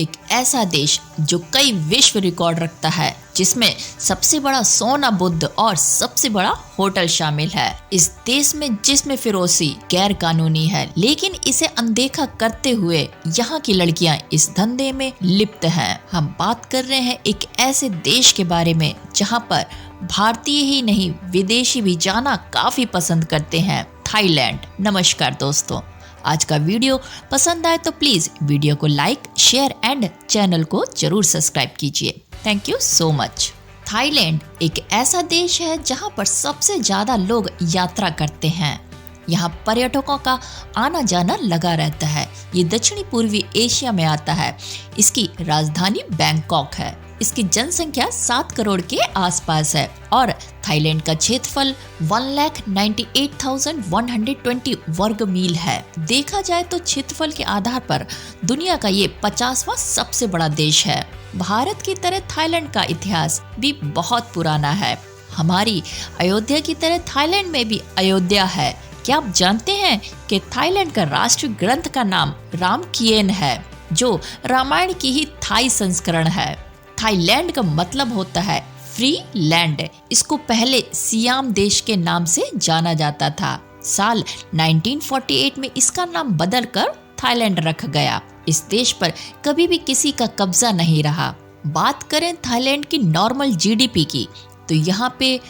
एक ऐसा देश जो कई विश्व रिकॉर्ड रखता है, जिसमें सबसे बड़ा सोना बुद्ध और सबसे बड़ा होटल शामिल है। इस देश में जिस्म फिरोशी गैर कानूनी है, लेकिन इसे अनदेखा करते हुए यहाँ की लड़कियाँ इस धंधे में लिप्त हैं। हम बात कर रहे हैं एक ऐसे देश के बारे में जहाँ पर भारतीय ही नहीं विदेशी भी जाना काफी पसंद करते हैं, थाईलैंड। नमस्कार दोस्तों, आज का वीडियो पसंद आए तो प्लीज वीडियो को लाइक, शेयर एंड चैनल को जरूर सब्सक्राइब कीजिए। Thank you so much. Thailand एक ऐसा देश है जहां पर सबसे ज्यादा लोग यात्रा करते हैं। यहाँ पर्यटकों का आना जाना लगा रहता है। ये दक्षिणी पूर्वी एशिया में आता है। इसकी राजधानी बैंकॉक है। इसकी जनसंख्या 7 करोड़ के आसपास है और थाईलैंड का क्षेत्रफल 1,98,120 वर्ग मील है। देखा जाए तो क्षेत्रफल के आधार पर दुनिया का ये 50वां सबसे बड़ा देश है। भारत की तरह थाईलैंड का इतिहास भी बहुत पुराना है। हमारी अयोध्या की तरह थाईलैंड में भी अयोध्या है। क्या आप जानते हैं कि थाईलैंड का राष्ट्रीय ग्रंथ का नाम रामकियन है, जो रामायण की ही थाई संस्करण है। थाईलैंड का मतलब होता है फ्री लैंड। इसको पहले सियाम देश के नाम से जाना जाता था। साल 1948 में इसका नाम बदलकर थाईलैंड रख गया। इस देश पर कभी भी किसी का कब्जा नहीं रहा। बात करें थाईलैंड की नॉर्मल जीडीपी की, तो यहाँ पे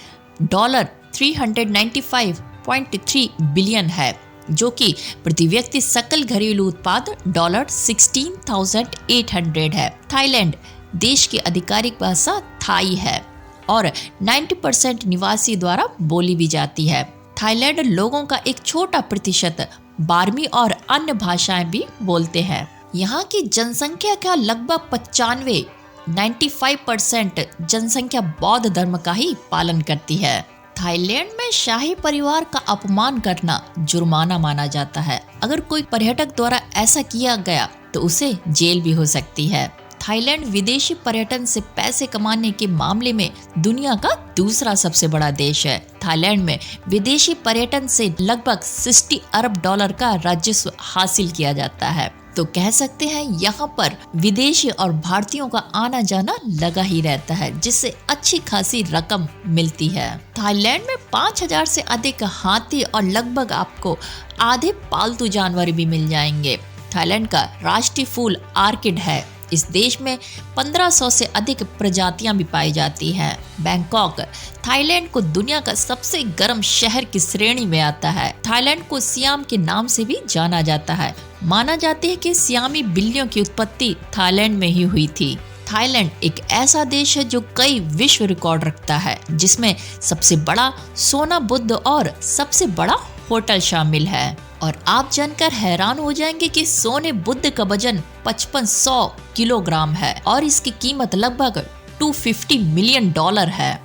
$395.3 बिलियन है, जो कि प्रति व्यक्ति सकल घरेलू उत्पाद $16,800 है। थाईलैंड देश की आधिकारिक भाषा थाई है और 90% निवासी द्वारा बोली भी जाती है। थाईलैंड लोगों का एक छोटा प्रतिशत बार्मी और अन्य भाषाएं भी बोलते हैं। यहाँ की जनसंख्या का लगभग 95% जनसंख्या बौद्ध धर्म का ही पालन करती है। थाईलैंड में शाही परिवार का अपमान करना जुर्माना माना जाता है। अगर कोई पर्यटक द्वारा ऐसा किया गया तो उसे जेल भी हो सकती है। थाईलैंड विदेशी पर्यटन से पैसे कमाने के मामले में दुनिया का दूसरा सबसे बड़ा देश है। थाईलैंड में विदेशी पर्यटन से लगभग $60 अरब का राजस्व हासिल किया जाता है। तो कह सकते हैं यहाँ पर विदेशी और भारतीयों का आना जाना लगा ही रहता है, जिससे अच्छी खासी रकम मिलती है। थाईलैंड में 5,000 से अधिक हाथी और लगभग आपको आधे पालतू जानवर भी मिल जाएंगे। थाईलैंड का राष्ट्रीय फूल ऑर्किड है। इस देश में 1500 से अधिक प्रजातियां भी पाई जाती हैं। बैंकॉक थाईलैंड को दुनिया का सबसे गर्म शहर की श्रेणी में आता है। थाईलैंड को सियाम के नाम से भी जाना जाता है। माना जाता है कि सियामी बिल्लियों की उत्पत्ति थाईलैंड में ही हुई थी। थाईलैंड एक ऐसा देश है जो कई विश्व रिकॉर्ड रखता है, जिसमें सबसे बड़ा सोना बुद्ध और सबसे बड़ा होटल शामिल है। और आप जानकर हैरान हो जाएंगे कि सोने बुद्ध का वजन 5500 किलोग्राम है और इसकी कीमत लगभग $250 मिलियन है।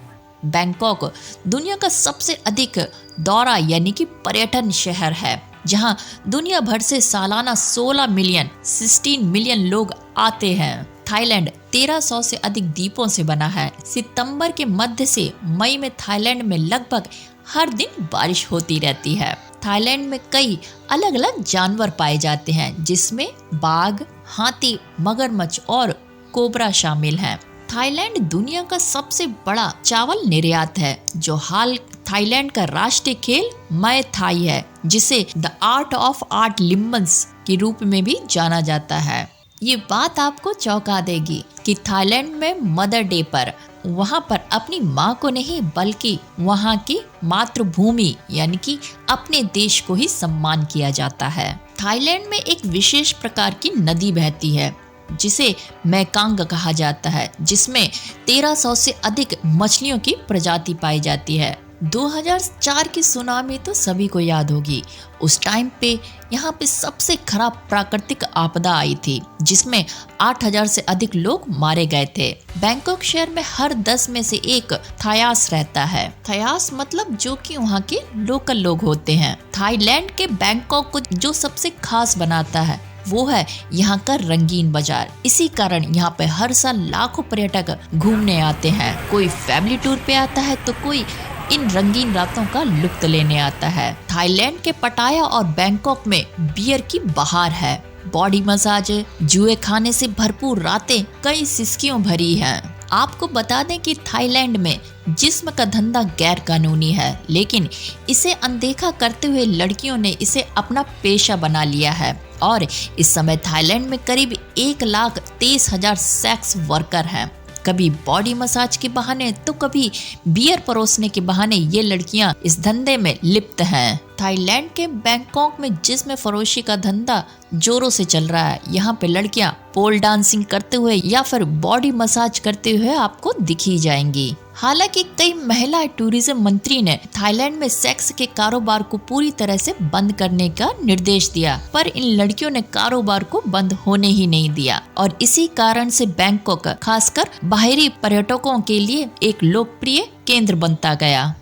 बैंकॉक दुनिया का सबसे अधिक दौरा यानी कि पर्यटन शहर है, जहां दुनिया भर से सालाना 16 मिलियन लोग आते हैं। थाईलैंड 1300 से अधिक द्वीपों से बना है। सितंबर के मध्य से मई में थाईलैंड में लगभग हर दिन बारिश होती रहती है। थाईलैंड में कई अलग अलग जानवर पाए जाते हैं, जिसमें बाघ, हाथी, मगरमच्छ और कोबरा शामिल हैं। थाईलैंड दुनिया का सबसे बड़ा चावल निर्यात है। जो हाल थाईलैंड का राष्ट्रीय खेल मय थाई है, जिसे द आर्ट ऑफ आर्ट लिम्बन्स के रूप में भी जाना जाता है। ये बात आपको चौंका देगी कि थाईलैंड में मदर डे पर वहाँ पर अपनी माँ को नहीं बल्कि वहाँ की मातृभूमि यानी कि अपने देश को ही सम्मान किया जाता है। थाईलैंड में एक विशेष प्रकार की नदी बहती है, जिसे मेकांग कहा जाता है, जिसमें 1300 से अधिक मछलियों की प्रजाति पाई जाती है। 2004 की सुनामी तो सभी को याद होगी। उस टाइम पे यहाँ पे सबसे खराब प्राकृतिक आपदा आई थी, जिसमें 8,000 से अधिक लोग मारे गए थे। बैंकॉक शहर में हर 10 में से एक थायास रहता है। थायास मतलब जो कि वहाँ के लोकल लोग होते हैं। थाईलैंड के बैंकॉक को जो सबसे खास बनाता है वो है यहाँ का रंगीन बाजार। इसी कारण यहाँ पे हर साल लाखों पर्यटक घूमने आते हैं। कोई फैमिली टूर पे आता है तो कोई इन रंगीन रातों का लुत्फ लेने आता है। थाईलैंड के पटाया और बैंकॉक में बियर की बहार है। बॉडी मसाज, जुए खाने से भरपूर रातें कई सिस्कियों भरी हैं। आपको बता दें कि थाईलैंड में जिस्म का धंधा गैर कानूनी है, लेकिन इसे अनदेखा करते हुए लड़कियों ने इसे अपना पेशा बना लिया है और इस समय थाईलैंड में करीब 1,23,000 सेक्स वर्कर हैं। कभी बॉडी मसाज के बहाने तो कभी बियर परोसने के बहाने ये लड़कियां इस धंधे में लिप्त हैं। थाईलैंड के बैंकॉक में जिस्म फरोशी का धंधा जोरों से चल रहा है। यहाँ पे लड़कियां पोल डांसिंग करते हुए या फिर बॉडी मसाज करते हुए आपको दिखी जाएंगी। हालांकि कई महिला टूरिज्म मंत्री ने थाईलैंड में सेक्स के कारोबार को पूरी तरह से बंद करने का निर्देश दिया, पर इन लड़कियों ने कारोबार को बंद होने ही नहीं दिया और इसी कारण से बैंकॉक खासकर बाहरी पर्यटकों के लिए एक लोकप्रिय केंद्र बनता गया।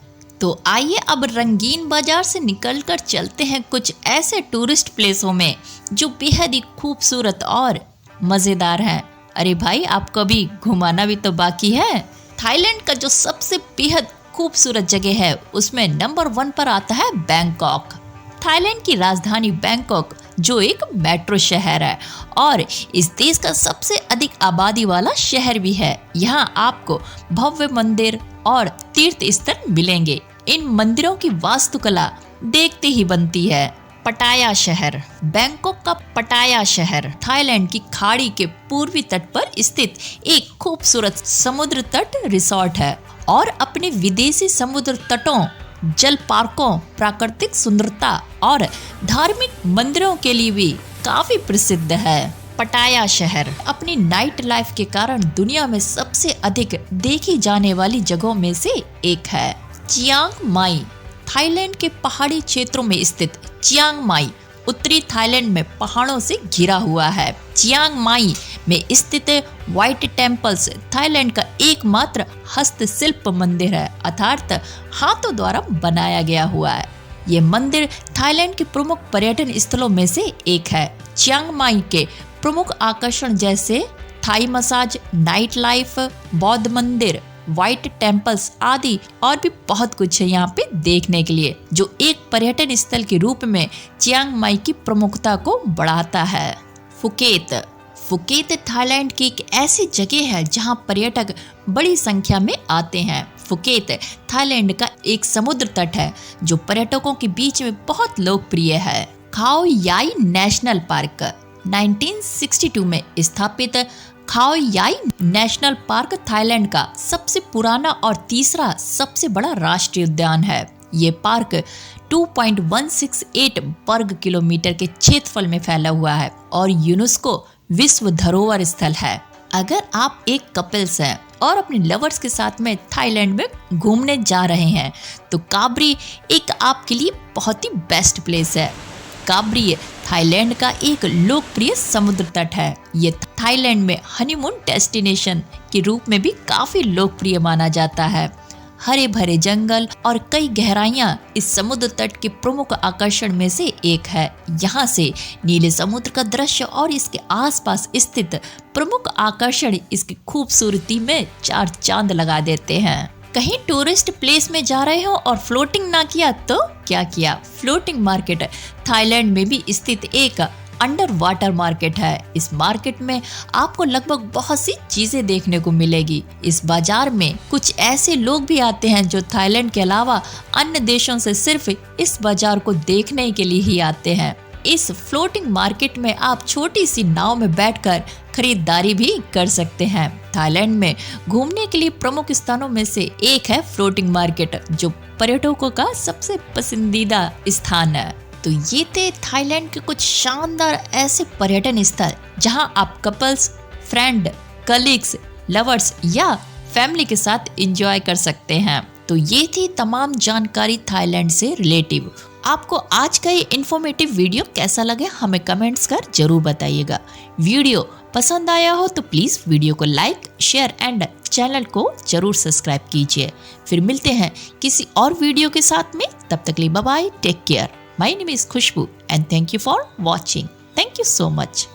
तो आइए अब रंगीन बाजार से निकलकर चलते हैं कुछ ऐसे टूरिस्ट प्लेसों में जो बेहद ही खूबसूरत और मजेदार हैं। अरे भाई, आपको अभी घुमाना भी तो बाकी है। थाईलैंड का जो सबसे बेहद खूबसूरत जगह है उसमें नंबर 1 पर आता है बैंकॉक। थाईलैंड की राजधानी बैंकॉक जो एक मेट्रो शहर है और इस देश का सबसे अधिक आबादी वाला शहर भी है। यहाँ आपको भव्य मंदिर और तीर्थ स्थल मिलेंगे। इन मंदिरों की वास्तुकला देखते ही बनती है। पटाया शहर, बैंकॉक का पटाया शहर थाईलैंड की खाड़ी के पूर्वी तट पर स्थित एक खूबसूरत समुद्र तट रिसोर्ट है और अपने विदेशी समुद्र तटों, जल पार्कों, प्राकृतिक सुंदरता और धार्मिक मंदिरों के लिए भी काफी प्रसिद्ध है। पटाया शहर अपनी नाइट लाइफ के कारण दुनिया में सबसे अधिक देखी जाने वाली जगहों में से एक है। चियांग माई थाईलैंड के पहाड़ी क्षेत्रों में स्थित चियांग माई उत्तरी थाईलैंड में पहाड़ों से घिरा हुआ है। चियांग माई में स्थित व्हाइट टेम्पल्स थाईलैंड का एकमात्र हस्तशिल्प मंदिर है, अर्थात हाथों द्वारा बनाया गया हुआ है। ये मंदिर थाईलैंड के प्रमुख पर्यटन स्थलों में से एक है। चियांग माई के प्रमुख आकर्षण जैसे थाई मसाज, नाइट लाइफ, बौद्ध मंदिर, व्हाइट टेम्पल्स आदि और भी बहुत कुछ है यहाँ पे देखने के लिए, जो एक पर्यटन स्थल के रूप में चियांग माई की प्रमुखता को बढ़ाता है। फुकेत फुकेत थाईलैंड की एक ऐसी जगह है जहाँ पर्यटक बड़ी संख्या में आते हैं। फुकेत थाईलैंड का एक समुद्र तट है जो पर्यटकों के बीच में बहुत लोकप्रिय है। खाओ याई नेशनल पार्क 1962 में स्थापित खाओ याई नेशनल पार्क थाईलैंड का सबसे पुराना और तीसरा सबसे बड़ा राष्ट्रीय उद्यान है। ये पार्क 2.168 वर्ग किलोमीटर के क्षेत्रफल में फैला हुआ है और यूनेस्को विश्व धरोहर स्थल है। अगर आप एक कपल्स हैं और अपने लवर्स के साथ में थाईलैंड में घूमने जा रहे हैं तो काब्री एक आपके लिए बहुत ही बेस्ट प्लेस है। काब्री थाईलैंड का एक लोकप्रिय समुद्र तट है। ये थाईलैंड में हनीमून डेस्टिनेशन के रूप में भी काफी लोकप्रिय माना जाता है। हरे भरे जंगल और कई गहराइयां इस समुद्र तट के प्रमुख आकर्षण में से एक है। यहाँ से नीले समुद्र का दृश्य और इसके आसपास स्थित प्रमुख आकर्षण इसकी खूबसूरती में 4 चांद लगा देते हैं। कहीं टूरिस्ट प्लेस में जा रहे हो और फ्लोटिंग ना किया तो क्या किया। फ्लोटिंग मार्केट थाईलैंड में भी स्थित एक अंडर वाटर मार्केट है। इस मार्केट में आपको लगभग बहुत सी चीजें देखने को मिलेगी। इस बाजार में कुछ ऐसे लोग भी आते हैं जो थाईलैंड के अलावा अन्य देशों से सिर्फ इस बाजार को देखने के लिए ही आते हैं। इस फ्लोटिंग मार्केट में आप छोटी सी नाव में बैठकर खरीदारी भी कर सकते हैं। थाईलैंड में घूमने के लिए प्रमुख स्थानों में से एक है फ्लोटिंग मार्केट, जो पर्यटकों का सबसे पसंदीदा स्थान है। तो ये थे थाईलैंड के कुछ शानदार ऐसे पर्यटन स्थल जहां आप कपल्स, फ्रेंड, कलीग्स, लवर्स या फैमिली के साथ एंजॉय कर सकते हैं। तो ये थी तमाम जानकारी थाईलैंड से रिलेटिव। आपको आज का ये इन्फॉर्मेटिव वीडियो कैसा लगे हमें कमेंट्स कर जरूर बताइएगा। वीडियो पसंद आया हो तो प्लीज वीडियो को लाइक, शेयर एंड चैनल को जरूर सब्सक्राइब कीजिए। फिर मिलते हैं किसी और वीडियो के साथ में, तब तक के लिए bye bye, take care. My name is Khushboo and thank you for watching. Thank you so much.